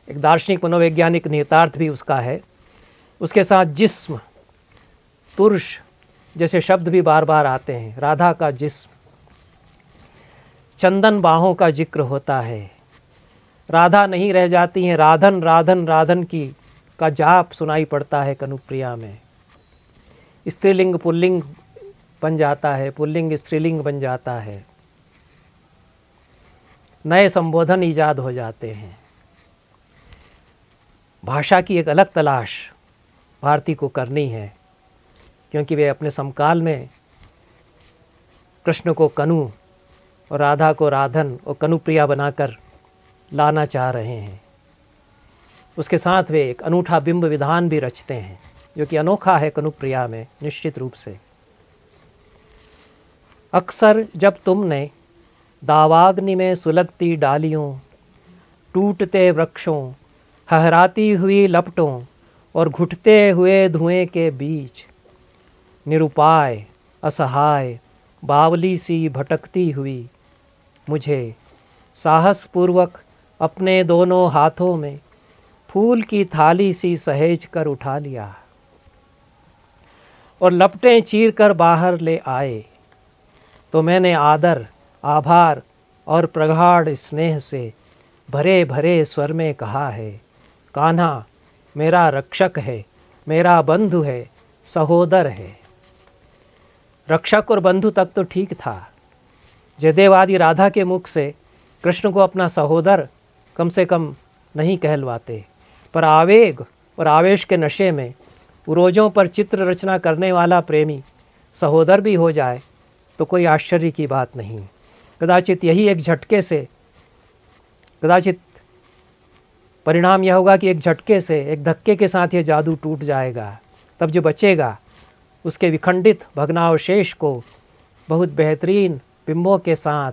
एक दार्शनिक मनोवैज्ञानिक निहितार्थ भी उसका है। उसके साथ जिस्म, तुर्श जैसे शब्द भी बार बार आते हैं। राधा का जिस्म, चंदन बाहों का जिक्र होता है। राधा नहीं रह जाती हैं, राधन राधन राधन की का जाप सुनाई पड़ता है कनुप्रिया में। स्त्रीलिंग पुल्लिंग बन जाता है, पुल्लिंग स्त्रीलिंग बन जाता है। नए संबोधन ईजाद हो जाते हैं। भाषा की एक अलग तलाश भारती को करनी है, क्योंकि वे अपने समकाल में कृष्ण को कनु और राधा को राधन और कनुप्रिया बनाकर लाना चाह रहे हैं। उसके साथ वे एक अनूठा बिंब विधान भी रचते हैं, जो कि अनोखा है कनुप्रिया में निश्चित रूप से। अक्सर जब तुमने दावाग्नि में सुलगती डालियों, टूटते वृक्षों, हहराती हुई लपटों और घुटते हुए धुएं के बीच निरुपाय, असहाय, बावली सी भटकती हुई मुझे साहसपूर्वक अपने दोनों हाथों में फूल की थाली सी सहेज कर उठा लिया और लपटें चीर कर बाहर ले आए। तो मैंने आदर, आभार और प्रगाढ़ स्नेह से भरे भरे स्वर में कहा है, कान्हा मेरा रक्षक है, मेरा बंधु है, सहोदर है। रक्षक और बंधु तक तो ठीक था। जयदेव आदि राधा के मुख से कृष्ण को अपना सहोदर कम से कम नहीं कहलवाते, पर आवेग और आवेश के नशे में उरोजों पर चित्र रचना करने वाला प्रेमी सहोदर भी हो जाए तो कोई आश्चर्य की बात नहीं। कदाचित यही एक झटके से, कदाचित परिणाम यह होगा कि एक झटके से, एक धक्के के साथ ये जादू टूट जाएगा। तब जो बचेगा उसके विखंडित भग्नावशेष को बहुत बेहतरीन बिंबों के साथ,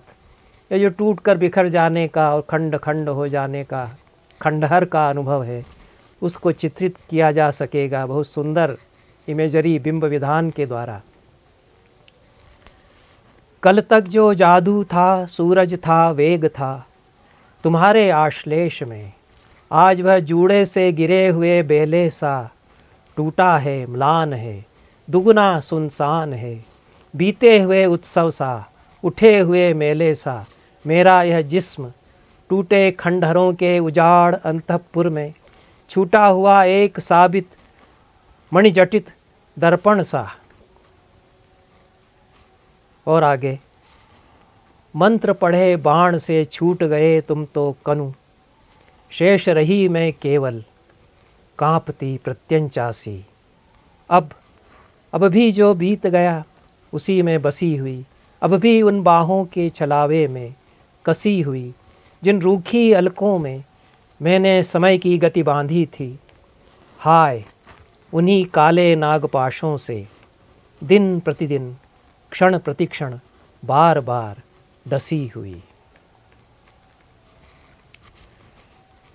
ये जो टूट कर बिखर जाने का और खंड खंड हो जाने का खंडहर का अनुभव है, उसको चित्रित किया जा सकेगा बहुत सुंदर इमेजरी बिंब विधान के द्वारा। कल तक जो जादू था, सूरज था, वेग था तुम्हारे आश्लेष में, आज वह जूड़े से गिरे हुए बेले सा टूटा है, म्लान है, दुगना सुनसान है। बीते हुए उत्सव सा, उठे हुए मेले सा मेरा यह जिस्म, टूटे खंडहरों के उजाड़ अंतःपुर में छूटा हुआ एक साबित मणिजटित दर्पण सा। और आगे, मंत्र पढ़े बाण से छूट गए तुम तो कनु, शेष रही मैं केवल कांपती प्रत्यंचा सी। अब भी जो बीत गया उसी में बसी हुई, अब भी उन बाहों के छलावे में कसी हुई, जिन रूखी अलकों में मैंने समय की गति बांधी थी। हाय उन्हीं काले नागपाशों से दिन प्रतिदिन, क्षण प्रतिक्षण, बार बार डसी हुई।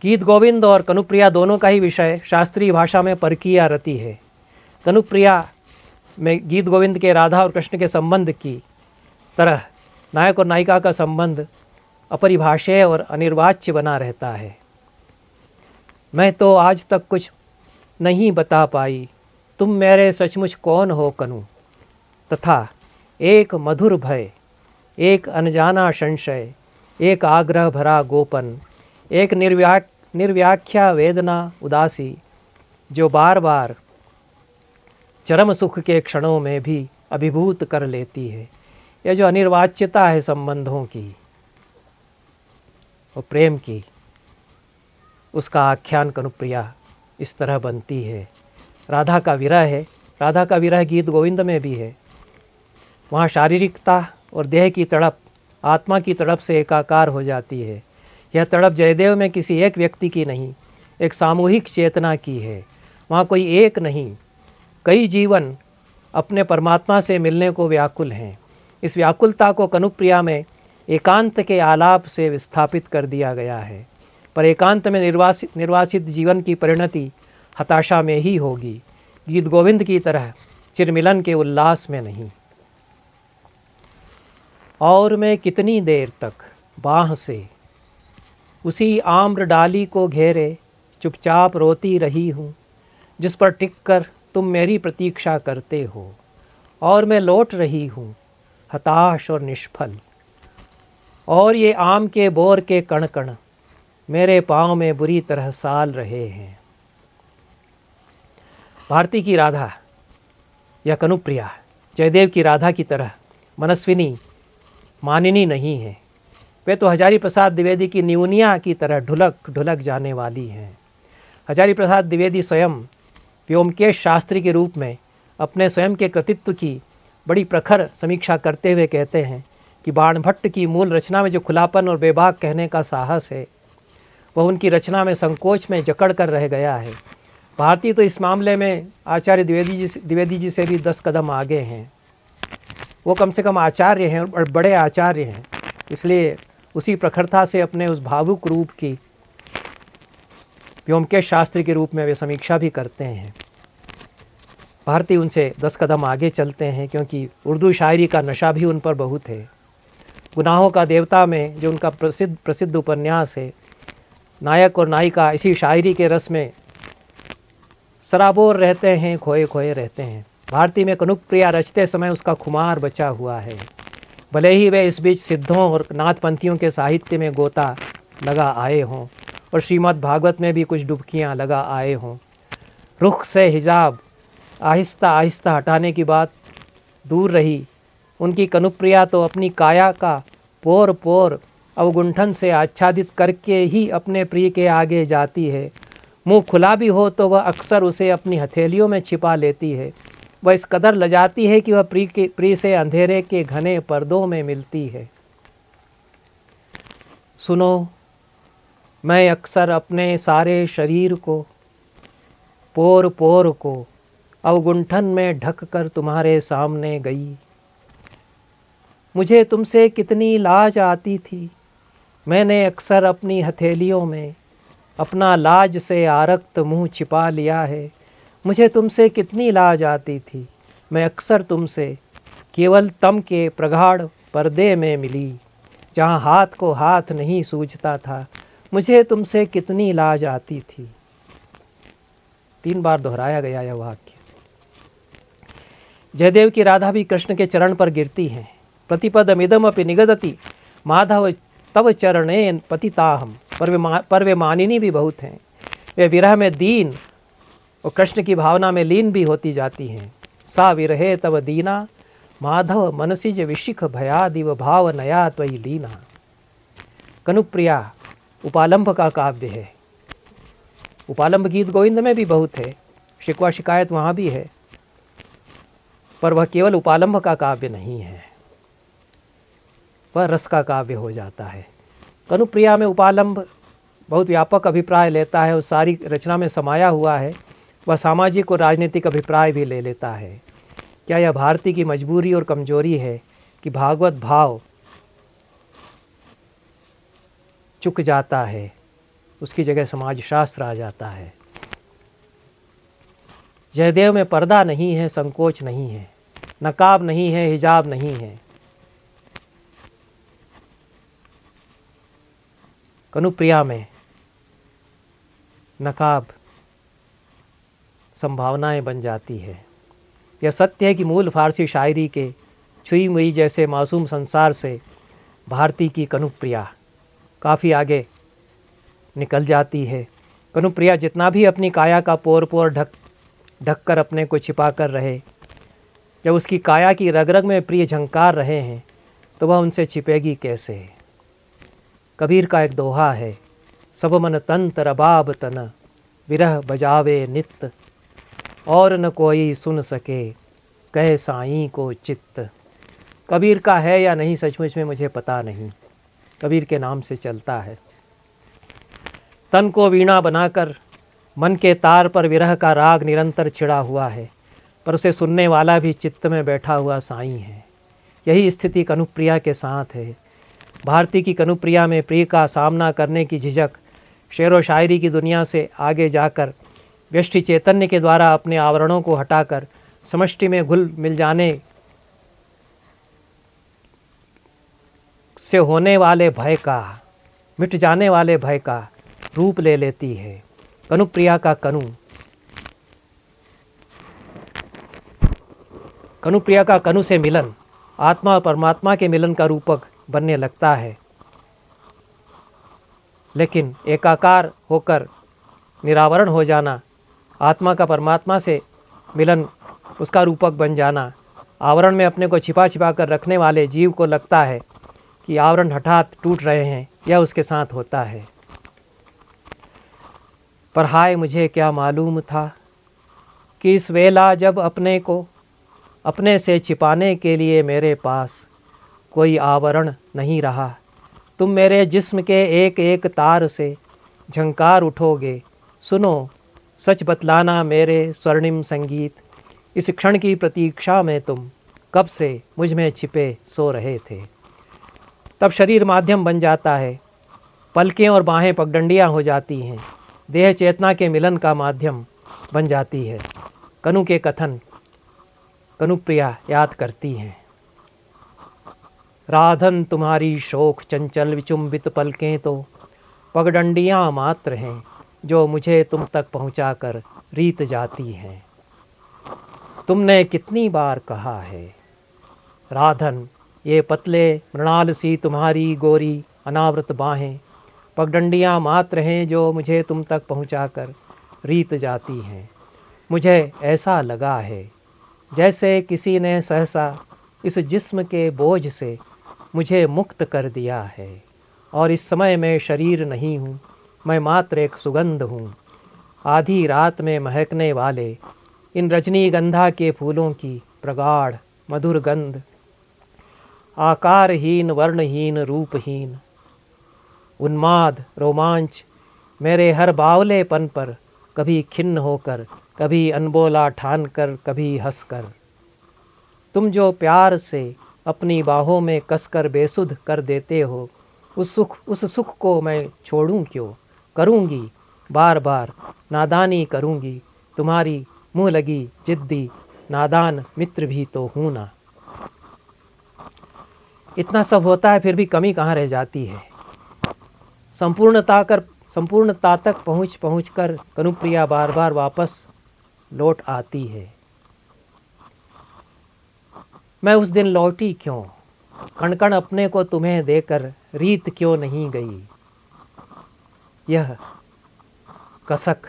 गीत गोविंद और कनुप्रिया दोनों का ही विषय शास्त्रीय भाषा में परकीय रति है। कनुप्रिया में गीत गोविंद के राधा और कृष्ण के संबंध की तरह नायक और नायिका का संबंध अपरिभाषेय और अनिर्वाच्य बना रहता है। मैं तो आज तक कुछ नहीं बता पाई, तुम मेरे सचमुच कौन हो कनु, तथा एक मधुर भय, एक अनजाना संशय, एक आग्रह भरा गोपन, एक निर्व्याख्या वेदना उदासी, जो बार बार चरम सुख के क्षणों में भी अभिभूत कर लेती है। यह जो अनिर्वाच्यता है संबंधों की और प्रेम की, उसका आख्यान कनुप्रिया इस तरह बनती है। राधा का विरह है, राधा का विरह गीत गोविंद में भी है। वहाँ शारीरिकता और देह की तड़प आत्मा की तड़प से एकाकार हो जाती है। यह तड़प जयदेव में किसी एक व्यक्ति की नहीं, एक सामूहिक चेतना की है। वहाँ कोई एक नहीं, कई जीवन अपने परमात्मा से मिलने को व्याकुल हैं। इस व्याकुलता को कनुप्रिया में एकांत के आलाप से विस्थापित कर दिया गया है। पर एकांत में निर्वासित जीवन की परिणति हताशा में ही होगी, गीत गोविंद की तरह चिरमिलन के उल्लास में नहीं। और मैं कितनी देर तक बाह से उसी आम्र डाली को घेरे चुपचाप रोती रही हूँ, जिस पर टिककर तुम मेरी प्रतीक्षा करते हो। और मैं लौट रही हूँ हताश और निष्फल, और ये आम के बोर के कण कण मेरे पाँव में बुरी तरह साल रहे हैं। भारती की राधा या कनुप्रिया जयदेव की राधा की तरह मनस्विनी मानिनी नहीं है। वे तो हजारी प्रसाद द्विवेदी की न्यूनिया की तरह ढुलक ढुलक जाने वाली हैं। हजारी प्रसाद द्विवेदी स्वयं व्योमकेश शास्त्री के रूप में अपने स्वयं के कृतित्व की बड़ी प्रखर समीक्षा करते हुए कहते हैं कि बाणभट्ट की मूल रचना में जो खुलापन और बेबाक कहने का साहस है, वह उनकी रचना में संकोच में जकड़ कर रह गया है। भारती तो इस मामले में आचार्य द्विवेदी जी से भी 10 कदम आगे हैं। वो कम से कम आचार्य हैं और बड़े आचार्य हैं, इसलिए उसी प्रखरता से अपने उस भावुक रूप की व्योमकेश शास्त्री के रूप में वे समीक्षा भी करते हैं। भारती उनसे 10 कदम आगे चलते हैं, क्योंकि उर्दू शायरी का नशा भी उन पर बहुत है। गुनाहों का देवता में जो उनका प्रसिद्ध उपन्यास है, नायक और नायिका इसी शायरी के रस में सराबोर रहते हैं, खोए खोए रहते हैं। भारती में कनुप्रिया रचते समय उसका खुमार बचा हुआ है। भले ही वे इस बीच सिद्धों और नाथपंथियों के साहित्य में गोता लगा आए हों और श्रीमद् भागवत में भी कुछ डुबकियां लगा आए हों। रुख से हिजाब आहिस्ता आहिस्ता हटाने की बात दूर रही, उनकी कनुप्रिया तो अपनी काया का पोर पोर अवगुंठन से आच्छादित करके ही अपने प्रिय के आगे जाती है। मुंह खुला भी हो तो वह अक्सर उसे अपनी हथेलियों में छिपा लेती है। वह इस कदर लजाती है कि वह प्रिय से अंधेरे के घने पर्दों में मिलती है। सुनो, मैं अक्सर अपने सारे शरीर को, पोर पोर को अवगुंठन में ढक कर तुम्हारे सामने गई। मुझे तुमसे कितनी लाज आती थी। मैंने अक्सर अपनी हथेलियों में अपना लाज से आरक्त मुंह छिपा लिया है। मुझे तुमसे कितनी लाज आती थी। मैं अक्सर तुमसे केवल तम के प्रगाढ़ पर्दे में मिली, जहाँ हाथ को हाथ नहीं सूझता था। मुझे तुमसे कितनी लाज आती थी। 3 बार दोहराया गया यह वाक्य। जयदेव की राधा भी कृष्ण के चरण पर गिरती हैं। प्रतिपदमिदम अपि निगदति माधव तव चरणेन पतिताहम। पर वे मानिनी भी बहुत हैं। वे विरह में दीन और कृष्ण की भावना में लीन भी होती जाती हैं। सा विरहे तव दीना माधव मनसिज विशिख भयादिव भाव नया त्वयि लीना। कनुप्रिया उपालंभ का काव्य है। उपालंभ गीत गोविंद में भी बहुत है, शिकवा शिकायत वहाँ भी है, पर वह केवल उपालंभ का काव्य नहीं है, वह रस का काव्य हो जाता है। कनुप्रिया में उपालंभ बहुत व्यापक अभिप्राय लेता है और सारी रचना में समाया हुआ है। वह सामाजिक और राजनीतिक अभिप्राय भी ले लेता है। क्या यह भारती की मजबूरी और कमजोरी है कि भागवत भाव चुक जाता है, उसकी जगह समाज शास्त्र आ जाता है। जयदेव में पर्दा नहीं है, संकोच नहीं है, नकाब नहीं है, हिजाब नहीं है। कनुप्रिया में नकाब संभावनाएं बन जाती है। यह सत्य है कि मूल फारसी शायरी के छुई मुई जैसे मासूम संसार से भारती की कनुप्रिया काफ़ी आगे निकल जाती है। कनुप्रिया जितना भी अपनी काया का पोर पोर ढक कर अपने को छिपा कर रहे, जब उसकी काया की रग रग में प्रिय झंकार रहे हैं तो वह उनसे छिपेगी कैसे। कबीर का एक दोहा है, सब मन तंत रबाब तन विरह बजावे नित, और न कोई सुन सके कह साईं को चित्त। कबीर का है या नहीं सचमुच में मुझे पता नहीं, कबीर के नाम से चलता है। तन को वीणा बनाकर मन के तार पर विरह का राग निरंतर छिड़ा हुआ है, पर उसे सुनने वाला भी चित्त में बैठा हुआ साईं है। यही स्थिति कनुप्रिया के साथ है। भारती की कनुप्रिया में प्रिय का सामना करने की झिझक शेर व शायरी की दुनिया से आगे जाकर व्यष्टि चैतन्य के द्वारा अपने आवरणों को हटाकर समष्टि में घुल मिल जाने से होने वाले भय का, मिट जाने वाले भय का रूप ले लेती है। कनुप्रिया का कनुप्रिया का कनु से मिलन आत्मा और परमात्मा के मिलन का रूपक बनने लगता है, लेकिन एकाकार होकर निरावरण हो जाना, आत्मा का परमात्मा से मिलन उसका रूपक बन जाना, आवरण में अपने को छिपा छिपा कर रखने वाले जीव को लगता है कि आवरण हठात टूट रहे हैं, यह उसके साथ होता है। पर हाय मुझे क्या मालूम था कि इस वेला जब अपने को अपने से छिपाने के लिए मेरे पास कोई आवरण नहीं रहा, तुम मेरे जिस्म के एक एक तार से झंकार उठोगे। सुनो, सच बतलाना मेरे स्वर्णिम संगीत, इस क्षण की प्रतीक्षा में तुम कब से मुझ में छिपे सो रहे थे। तब शरीर माध्यम बन जाता है, पलकें और बाहें पगडंडियाँ हो जाती हैं, देह चेतना के मिलन का माध्यम बन जाती है। कनु के कथन कनुप्रिया याद करती हैं। राधन तुम्हारी शोक चंचल विचुंबित पलकें तो पगडंडियाँ मात्र हैं जो मुझे तुम तक पहुँचाकर रीत जाती हैं। तुमने कितनी बार कहा है राधन, ये पतले मृणाल सी तुम्हारी गोरी अनावृत बाहें पगडंडियाँ मात्र हैं जो मुझे तुम तक पहुँचाकर रीत जाती हैं। मुझे ऐसा लगा है जैसे किसी ने सहसा इस जिस्म के बोझ से मुझे मुक्त कर दिया है, और इस समय मैं शरीर नहीं हूँ, मैं मात्र एक सुगंध हूँ। आधी रात में महकने वाले इन रजनीगंधा के फूलों की प्रगाढ़ मधुर गंध, आकारहीन वर्णहीन रूपहीन उन्माद रोमांच मेरे हर बावलेपन पर कभी खिन्न होकर, कभी अनबोला ठानकर, कभी हंसकर। तुम जो प्यार से अपनी बाहों में कसकर बेसुध कर देते हो, उस सुख को मैं छोड़ूं क्यों? करूंगी बार बार नादानी करूंगी, तुम्हारी मुँह लगी जिद्दी नादान मित्र भी तो हूँ ना। इतना सब होता है फिर भी कमी कहाँ रह जाती है। संपूर्णता तक पहुँच कर कनुप्रिया बार बार वापस लौट आती है। मैं उस दिन लौटी क्यों? कण कण अपने को तुम्हें देकर रीत क्यों नहीं गई? यह कसक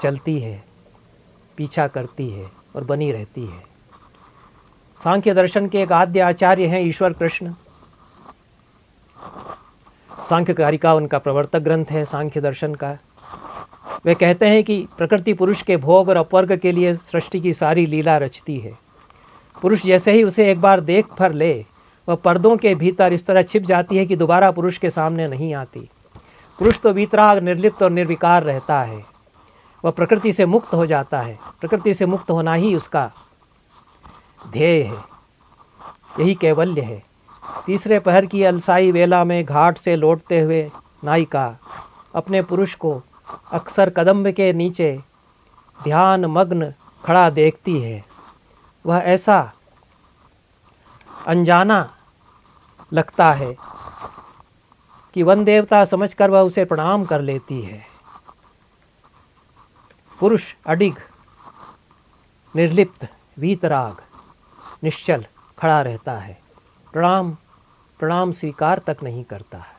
चलती है, पीछा करती है और बनी रहती है। सांख्य दर्शन के एक आद्य आचार्य हैं ईश्वर कृष्ण। सांख्य कारिका उनका प्रवर्तक ग्रंथ है सांख्य दर्शन का। वे कहते हैं कि प्रकृति पुरुष के भोग और अपवर्ग के लिए सृष्टि की सारी लीला रचती है। पुरुष जैसे ही उसे एक बार देख भर ले, वह पर्दों के भीतर इस तरह छिप जाती है कि दोबारा पुरुष के सामने नहीं आती। पुरुष तो वीतराग, निर्लिप्त और निर्विकार रहता है। वह प्रकृति से मुक्त हो जाता है। प्रकृति से मुक्त होना ही उसका ध्येय है, यही कैवल्य है। तीसरे पहर की अलसाई वेला में घाट से लौटते हुए नायिका अपने पुरुष को अक्सर कदम्ब के नीचे ध्यान मग्न खड़ा देखती है। वह ऐसा अनजाना लगता है कि वन देवता समझकर वह उसे प्रणाम कर लेती है। पुरुष अडिग, निर्लिप्त, वीतराग, निश्चल खड़ा रहता है, प्रणाम स्वीकार तक नहीं करता है।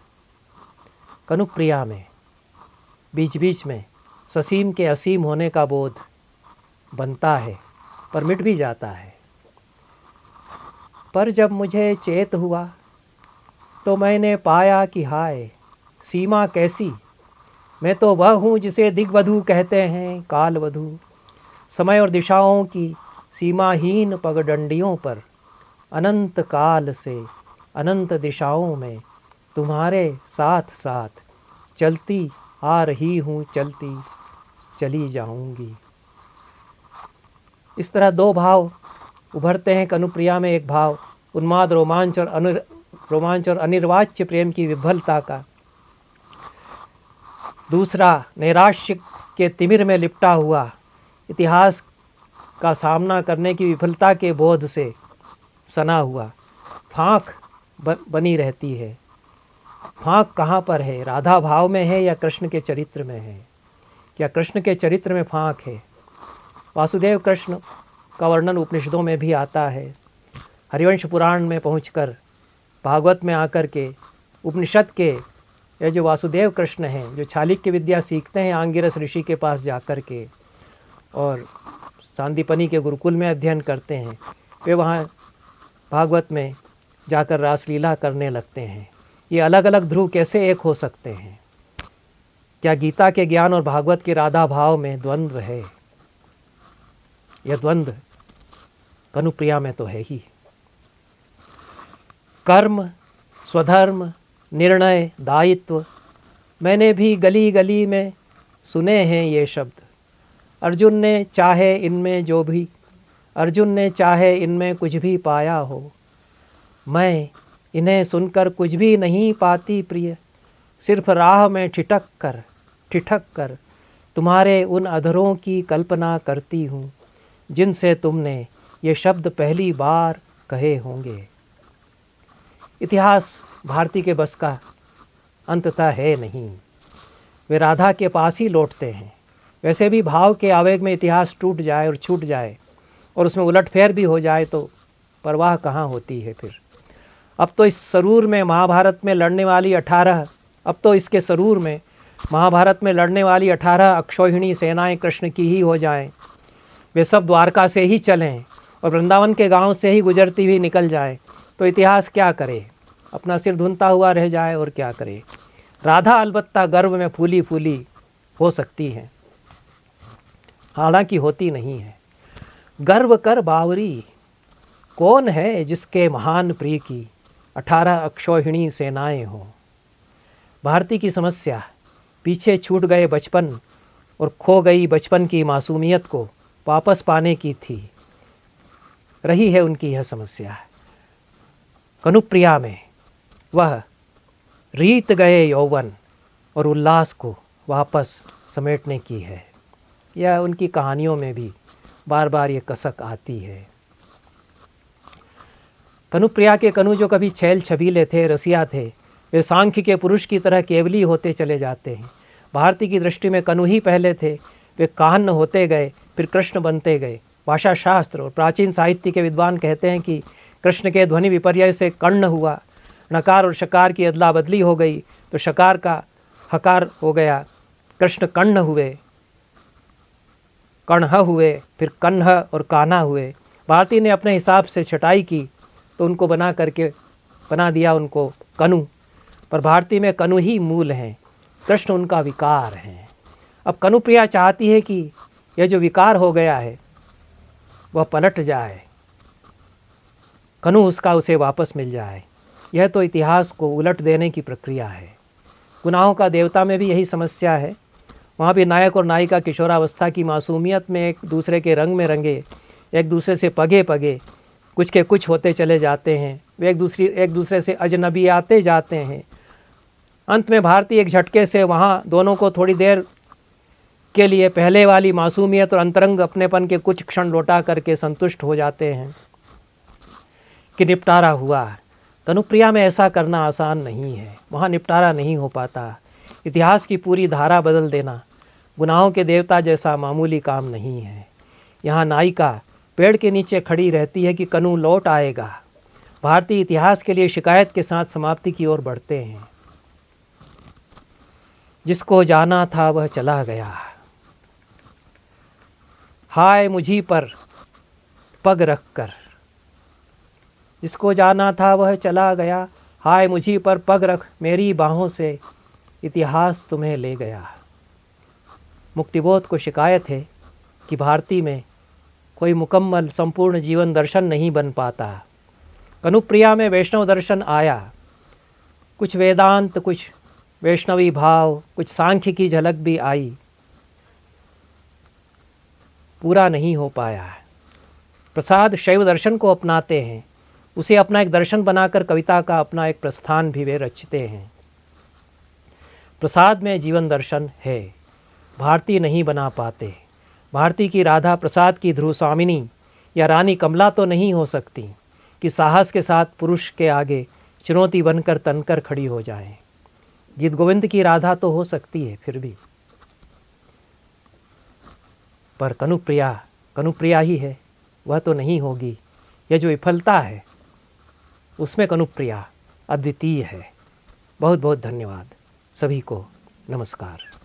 कनुप्रिया में बीच बीच में ससीम के असीम होने का बोध बनता है, पर मिट भी जाता है। पर जब मुझे चेत हुआ तो मैंने पाया कि हाय सीमा कैसी, मैं तो वह हूँ जिसे दिग्वधू कहते हैं, कालवधू। समय और दिशाओं की सीमाहीन पगडंडियों पर अनंत काल से अनंत दिशाओं में तुम्हारे साथ साथ चलती आ रही हूँ, चलती चली जाऊंगी। इस तरह दो भाव उभरते हैं कनुप्रिया में। एक भाव उन्माद रोमांच और अनिर्वाच्य प्रेम की विभलता का, दूसरा नैराश्य के तिमिर में लिपटा हुआ इतिहास का सामना करने की विफलता के बोध से सना हुआ फांक बनी रहती है। फांक कहाँ पर है? राधा भाव में है या कृष्ण के चरित्र में है? क्या कृष्ण के चरित्र में फांक है? वासुदेव कृष्ण का वर्णन उपनिषदों में भी आता है। हरिवंश पुराण में पहुंचकर, भागवत में आकर के उपनिषद के ये जो वासुदेव कृष्ण हैं, जो चालिक्य विद्या सीखते हैं आंगिरस ऋषि के पास जाकर के और सांदीपनी के गुरुकुल में अध्ययन करते हैं, वे वहाँ भागवत में जाकर रासलीला करने लगते हैं। ये अलग अलग ध्रुव कैसे एक हो सकते हैं? क्या गीता के ज्ञान और भागवत के राधा भाव में द्वंद्व है? यह द्वंद्व कनुप्रिया में तो है ही। कर्म, स्वधर्म, निर्णय, दायित्व, मैंने भी गली गली में सुने हैं ये शब्द। अर्जुन ने चाहे इनमें कुछ भी पाया हो, मैं इन्हें सुनकर कुछ भी नहीं पाती प्रिय। सिर्फ राह में ठिठक कर तुम्हारे उन अधरों की कल्पना करती हूँ जिनसे तुमने ये शब्द पहली बार कहे होंगे। इतिहास भारती के बस का अंततः है नहीं। वे राधा के पास ही लौटते हैं। वैसे भी भाव के आवेग में इतिहास टूट जाए और छूट जाए और उसमें उलटफेर भी हो जाए तो परवाह कहाँ होती है फिर। अब तो इस सरूर में महाभारत में लड़ने वाली 18 अक्षौहिणी सेनाएं कृष्ण की ही हो जाएं। वे सब द्वारका से ही चलें और वृंदावन के गांव से ही गुजरती हुई निकल जाए तो इतिहास क्या करे, अपना सिर धुनता हुआ रह जाए और क्या करे। राधा अलबत्ता गर्व में फूली फूली हो सकती हैं, हालांकि होती नहीं है। गर्व कर बावरी, कौन है जिसके महान प्रिय की 18 अक्षौहिणी सेनाएं हों। भारती की समस्या पीछे छूट गए बचपन और खो गई बचपन की मासूमियत को वापस पाने की थी, रही है उनकी यह समस्या। कनुप्रिया में वह रीत गए यौवन और उल्लास को वापस समेटने की है। यह उनकी कहानियों में भी बार बार ये कसक आती है। कनुप्रिया के कनु जो कभी छैल छबीले थे, रसिया थे, वे सांख्य के पुरुष की तरह केवली होते चले जाते हैं। भारती की दृष्टि में कनु ही पहले थे, वे कान्न होते गए फिर कृष्ण बनते गए। भाषा शास्त्र और प्राचीन साहित्य के विद्वान कहते हैं कि कृष्ण के ध्वनि विपर्यय से कर्ण हुआ, नकार और शकार की अदला बदली हो गई तो शकार का हकार हो गया, कृष्ण कर्ण हुए, कण्ह हुए, फिर कन्ह और कान्हा हुए। भारती ने अपने हिसाब से छटाई की तो उनको बना दिया उनको कनु, पर भारती में कनु ही मूल हैं, कृष्ण उनका विकार हैं। अब कनुप्रिया चाहती है कि यह जो विकार हो गया है वह पलट जाए, कनु उसे वापस मिल जाए। यह तो इतिहास को उलट देने की प्रक्रिया है। गुनाहों का देवता में भी यही समस्या है। वहाँ भी नायक और नायिका किशोरावस्था की मासूमियत में एक दूसरे के रंग में रंगे, एक दूसरे से पगे पगे कुछ के कुछ होते चले जाते हैं। वे एक दूसरे से अजनबी आते जाते हैं। अंत में भारती एक झटके से वहाँ दोनों को थोड़ी देर के लिए पहले वाली मासूमियत और अंतरंग अपनेपन के कुछ क्षण लौटा करके संतुष्ट हो जाते हैं कि निपटारा हुआ। कनुप्रिया में ऐसा करना आसान नहीं है, वहाँ निपटारा नहीं हो पाता। इतिहास की पूरी धारा बदल देना गुनाहों के देवता जैसा मामूली काम नहीं है। यहाँ नायिका पेड़ के नीचे खड़ी रहती है कि कनु लौट आएगा। भारतीय इतिहास के लिए शिकायत के साथ समाप्ति की ओर बढ़ते हैं। जिसको जाना था वह चला गया, हाय मुझी पर पग रखकर। जिसको जाना था वह चला गया, हाय मुझी पर पग रख, मेरी बाहों से इतिहास तुम्हें ले गया। मुक्तिबोध को शिकायत है कि भारती में कोई मुकम्मल संपूर्ण जीवन दर्शन नहीं बन पाता। कनुप्रिया में वैष्णव दर्शन आया, कुछ वेदांत, कुछ वैष्णवी भाव, कुछ सांख्य की झलक भी आई, पूरा नहीं हो पाया। प्रसाद शैव दर्शन को अपनाते हैं, उसे अपना एक दर्शन बनाकर कविता का अपना एक प्रस्थान भी वे रचते हैं। प्रसाद में जीवन दर्शन है, भारती नहीं बना पाते। भारती की राधा प्रसाद की ध्रुव स्वामिनी या रानी कमला तो नहीं हो सकती कि साहस के साथ पुरुष के आगे चुनौती बनकर तनकर खड़ी हो जाए। गीत गोविंद की राधा तो हो सकती है फिर भी, पर कनुप्रिया ही है, वह तो नहीं होगी। यह जो विफलता है उसमें कनुप्रिया अद्वितीय है। बहुत बहुत धन्यवाद सभी को, नमस्कार।